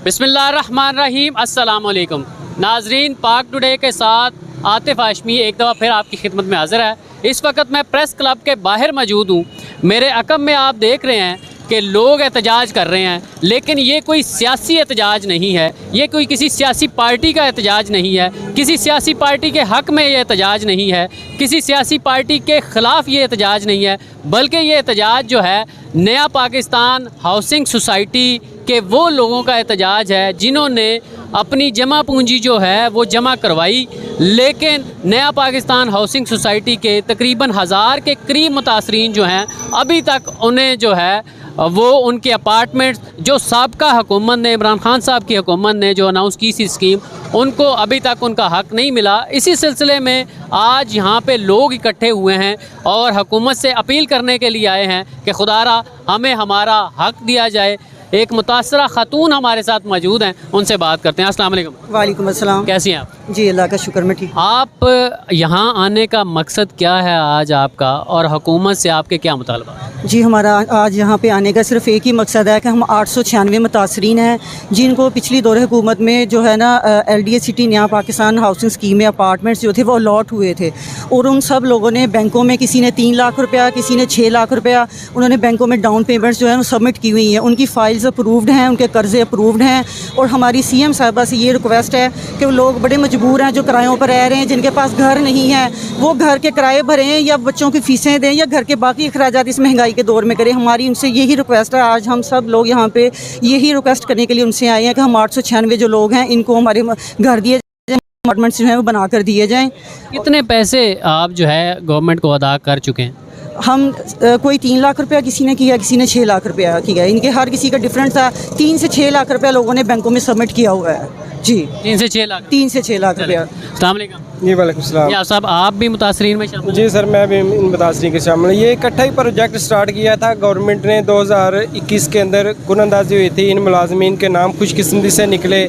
बिस्मिल्लाहिर्रहमानिर्रहीम। अस्सलाम वालेकुम नाजरीन, पाक टुडे के साथ आतिफ हाशमी एक दफ़ा फिर आपकी खिदमत में हाज़िर है। इस वक्त मैं प्रेस क्लब के बाहर मौजूद हूँ। मेरे अकब में आप देख रहे हैं कि लोग एहतजाज कर रहे हैं, लेकिन ये कोई सियासी एहतजाज नहीं है, ये कोई किसी सियासी पार्टी का एहतजाज नहीं है, किसी सियासी पार्टी के हक़ में ये एहतजाज नहीं है, किसी सियासी पार्टी के ख़िलाफ़ ये एहतजाज नहीं है, बल्कि ये एहतजाज जो है नया पाकिस्तान हाउसिंग सोसाइटी के वो लोगों का एहतजाज है जिन्होंने अपनी जमा पूंजी जो है वो जमा करवाई, लेकिन नया पाकिस्तान हाउसिंग सोसाइटी के तकरीबन 1000 के करीब मुतासरीन जो हैं अभी तक उन्हें जो है वो उनके अपार्टमेंट्स जो साबका हुकूमत ने, इमरान खान साहब की हुकूमत ने जो अनाउंस की थी स्कीम, उनको अभी तक उनका हक़ नहीं मिला। इसी सिलसिले में आज यहाँ पे लोग इकट्ठे हुए हैं और हुकूमत से अपील करने के लिए आए हैं कि खुदारा हमें हमारा हक़ दिया जाए। एक मुतासरा खातून हमारे साथ मौजूद हैं, उनसे बात करते हैं। अस्सलाम वालेकुम। वालेकुम अस्सलाम। कैसी हैं आप? जी अल्लाह का शुक्र, मैं ठीक। आप यहाँ आने का मकसद क्या है आज आपका, और हुकूमत से आपके क्या मुतालबा? जी हमारा आज यहाँ पे आने का सिर्फ एक ही मकसद है कि हम 896 मुतासरीन हैं जिनको पिछली दौर हुकूमत में जो है ना LDA सिटी नया पाकिस्तान हाउसिंग स्कीम में अपार्टमेंट्स जो थे वो अलॉट हुए थे, और उन सब लोगों ने बैंकों में, किसी ने 3 लाख रुपया, किसी ने 6 लाख रुपया, उन्होंने बैंकों में डाउन पेमेंट्स जो है वो सबमिट की हुई हैं। उनकी फ़ाइल्स अप्रूव्ड हैं, उनके कर्ज़े अप्रूव्ड हैं, और हमारी CM साहिबा से ये रिक्वेस्ट है कि वो लोग बड़े मजबूर हैं जो किरायों पर रह रहे हैं, जिनके पास घर नहीं है, वो घर के किराए भरें या बच्चों की फ़ीसें दें या घर के बाकी अखराजात इस महंगाई के दौर में करें। हमारी उनसे यही रिक्वेस्ट है। आज हम सब लोग यहाँ पे यही रिक्वेस्ट करने के लिए उनसे आए हैं कि हम 896 जो लोग हैं इनको हमारे घर दिए जाएं, अपार्टमेंट्स जो हैं वो बना कर दिए जाएं। कितने पैसे आप जो है गवर्नमेंट को अदा कर चुके हैं? हम कोई 3 लाख रुपया किसी ने किया, किसी ने 6 लाख रुपया किया। इनके हर किसी का डिफरेंट था। 3 से 6 लाख रुपया लोगों ने बैंकों में सबमिट किया हुआ है। जी 3 से 6 लाख। 3 से 6 लाख रुपया। अस्सलाम वालेकुम। जी वालेकुम सलाम। या साहब आप भी मुतासरीन में शामिल? जी सर, मैं भी इन मुतासरीन के शामिल। ये इकट्ठा ही प्रोजेक्ट स्टार्ट किया था गवर्नमेंट ने 2021 के अंदर। कुनंदाजी हुई थी, इन मुलाजमीन के नाम खुशकिस्मती से निकले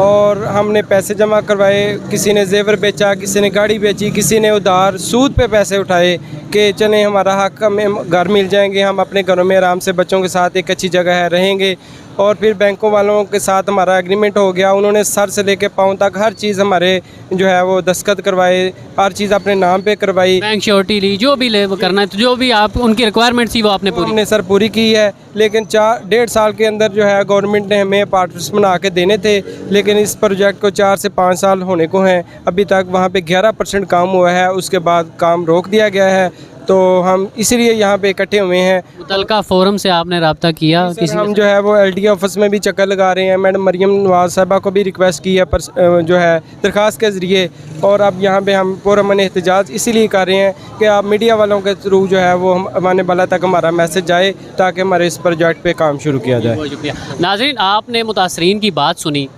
और हमने पैसे जमा करवाए। किसी ने जेवर बेचा, किसी ने गाड़ी बेची, किसी ने उधार सूद पे पैसे उठाए कि चलें हमारा हक, हमें घर मिल जाएंगे, हम अपने घरों में आराम से बच्चों के साथ एक अच्छी जगह है रहेंगे। और फिर बैंकों वालों के साथ हमारा एग्रीमेंट हो गया। उन्होंने सर से लेके पाँव तक हर चीज़ हमारे जो है वो दस्तखत करवाए, हर चीज़ अपने नाम पे करवाई, बैंक श्योरिटी ली, जो भी ले करना है, तो जो भी आप उनकी रिक्वायरमेंट थी वो आपने पूरी? हमने सर पूरी की है। लेकिन 1.5 साल के अंदर जो है गवर्नमेंट ने हमें अपार्टमेंट्स बना के देने थे, लेकिन इस प्रोजेक्ट को 4 से 5 साल होने को हैं। अभी तक वहाँ पे 11% काम हुआ है, उसके बाद काम रोक दिया गया है। तो हम इसलिए यहाँ पे इकट्ठे हुए हैं। मुतलका फोरम से आपने रब्ता किया? किसी हम जो है वो LDA ऑफिस में भी चक्कर लगा रहे हैं। मैडम मरियम नवाज साहबा को भी रिक्वेस्ट की है पर जो है दरख्वास्त के ज़रिए, और अब यहाँ पे हम पुरअमन एहतजाज इसीलिए कर रहे हैं कि आप मीडिया वालों के थ्रू जो है वो हमारे बाला तक हमारा मैसेज जाए ताकि हमारे इस प्रोजेक्ट पे काम शुरू किया जाए। बहुत शुक्रिया। नाज़रीन, आपने मुतासरीन की बात सुनी।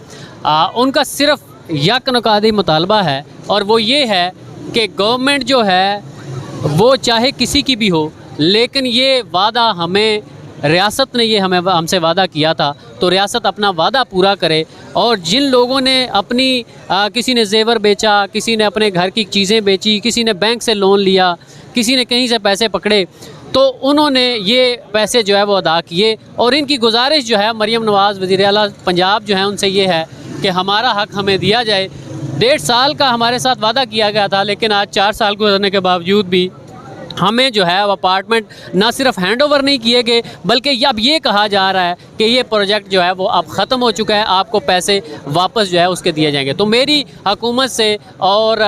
उनका सिर्फ यकनुकादी मुतालबा है, और वो ये है कि गवर्नमेंट जो है वो चाहे किसी की भी हो, लेकिन ये वादा हमें रियासत ने ये हमसे वादा किया था, तो रियासत अपना वादा पूरा करे। और जिन लोगों ने अपनी किसी ने जेवर बेचा, किसी ने अपने घर की चीज़ें बेची, किसी ने बैंक से लोन लिया, किसी ने कहीं से पैसे पकड़े, तो उन्होंने ये पैसे जो है वो अदा किए। और इनकी गुजारिश जो है मरियम नवाज़ वज़ीर आला पंजाब जो है उनसे ये है कि हमारा हक़ हमें दिया जाए। 1.5 साल का हमारे साथ वादा किया गया था, लेकिन आज 4 साल गुजरने के बावजूद भी हमें जो है वो अपार्टमेंट ना सिर्फ हैंड ओवर नहीं किए गए, बल्कि अब ये कहा जा रहा है कि ये प्रोजेक्ट जो है वो अब ख़त्म हो चुका है, आपको पैसे वापस जो है उसके दिए जाएंगे। तो मेरी हुकूमत से और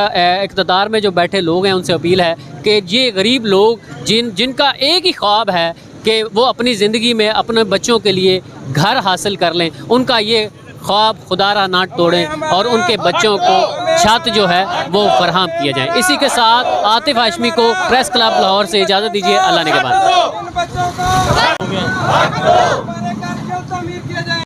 इक़्तिदार में जो बैठे लोग हैं उनसे अपील है कि ये गरीब लोग जिनका एक ही ख्वाब है कि वो अपनी ज़िंदगी में अपने बच्चों के लिए घर हासिल कर लें, उनका ये ख्वाब खुदारा ना तोड़ें और उनके बच्चों को छत जो है वो फराहम किया जाए। इसी के साथ आतिफ हाशमी को प्रेस क्लब लाहौर से इजाज़त दीजिए। अल्लाह ने के बाद।